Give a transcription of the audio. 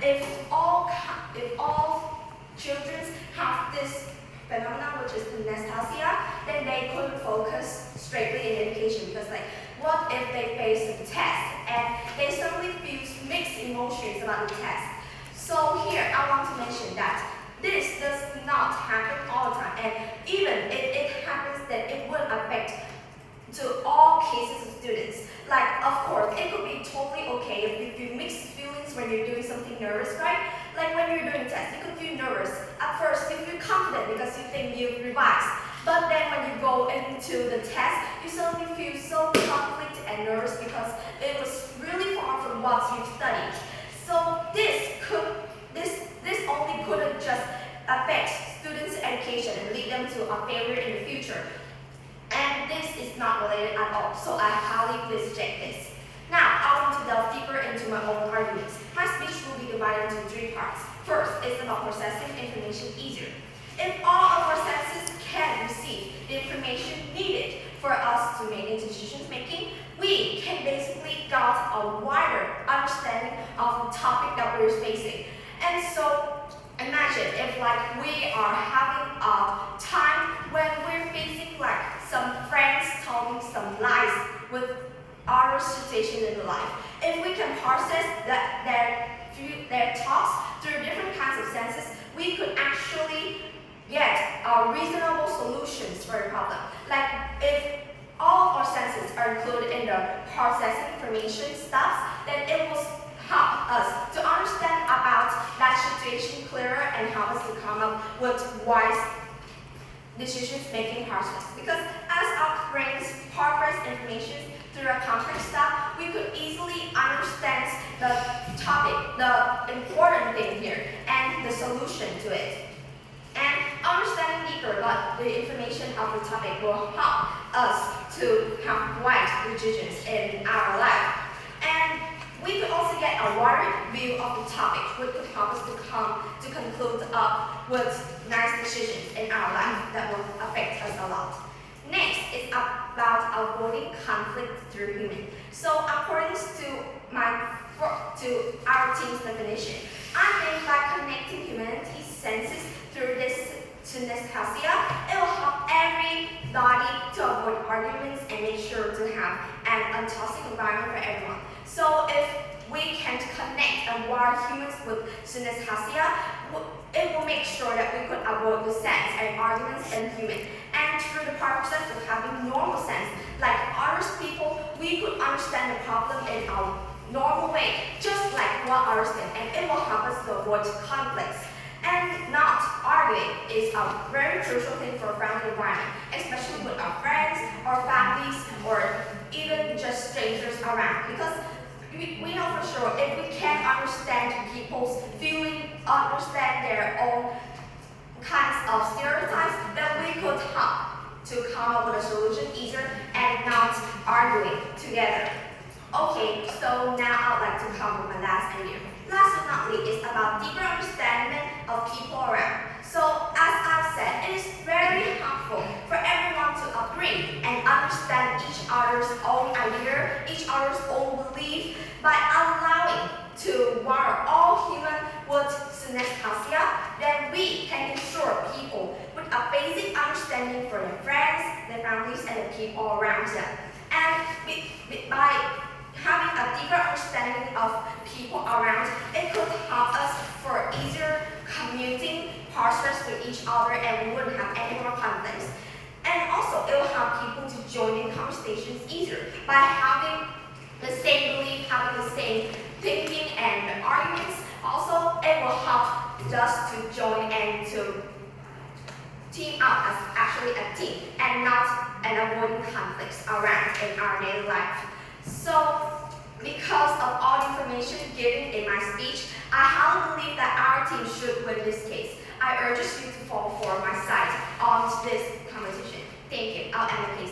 if all children have this phenomenon, which is synesthesia, then they couldn't focus straightly in education, because like, what if they face a test and they suddenly feel mixed emotions about the test? So here I want to mention that this does not happen all the time, and even if it happens, that it will affect to all cases of students. Like, of course, it could be totally okay if you feel mixed feelings when you're doing something nervous, right? Like when you're doing tests, you could feel nervous. At first, you feel confident because you think you've revised. But then when you go into the test, you suddenly feel so conflicted and nervous because it was really far from what you've studied. So this only couldn't just affect students' education and lead them to a failure in the future. And this is not related at all, so I highly reject this. Now, I want to delve deeper into my own arguments. My speech will be divided into 3 parts. First, it's about processing information easier. If all of our senses can receive the information needed for us to make decision making, we can basically get a wider understanding of the topic that we're facing. And so, imagine if like we are having a time when we're facing like some friends telling some lies with our situation in life. If we can process their talks through different kinds of senses, we could actually get reasonable solutions for the problem. Like if all of our senses are included in the processing information steps, then it will help us to understand about that situation clearer and help us to come up with wise decision-making process. Because as our brains process information through a complex step, we could easily understand the topic, the important thing here, and the solution to it. And understanding deeper about the information of the topic will help us to have wise decisions in our life. And we could also get a wider view of the topic, which could help us to come to conclude up with nice decisions in our life that will affect us a lot. Next is about avoiding conflict through humor. So according to our team's definition, I think by connecting humanity's senses through this synesthesia, it will help everybody to avoid arguments and make sure to have an untoxic environment for everyone. So if we can connect and wire humans with synesthesia, it will make sure that we could avoid the sense and arguments in human. And through the process of having normal sense, like others people, we could understand the problem in a normal way, just like what others think, and it will help us to avoid conflicts. And not arguing is a very crucial thing for a friendly environment, especially with our friends, our families, or even just strangers around. Because we know for sure if we can understand people's feeling, understand their own kinds of stereotypes, then we could help to come up with a solution easier and not arguing together. Okay, so now I'd like to come with my last idea. Last but not least is about deeper understanding of people around. So as I've said, it is very helpful for everyone to agree and understand each other's own idea, each other's own belief, by allowing to wire all human with synesthesia, then we can ensure people with a basic understanding for their friends, their families, and the people around them. And by having a deeper understanding of people around, it could help us for easier commuting process with each other, and we wouldn't have any more conflicts. And also, it will help people to join in conversations easier by having the same belief, having the same thinking and arguments. Also, it will help us to join and to team up as actually a team and avoiding conflicts around in our daily life. So, because of all the information given in my speech, I highly believe that our team should win this case. I urge you to fall for my side on this competition. Thank you. I'll end the case.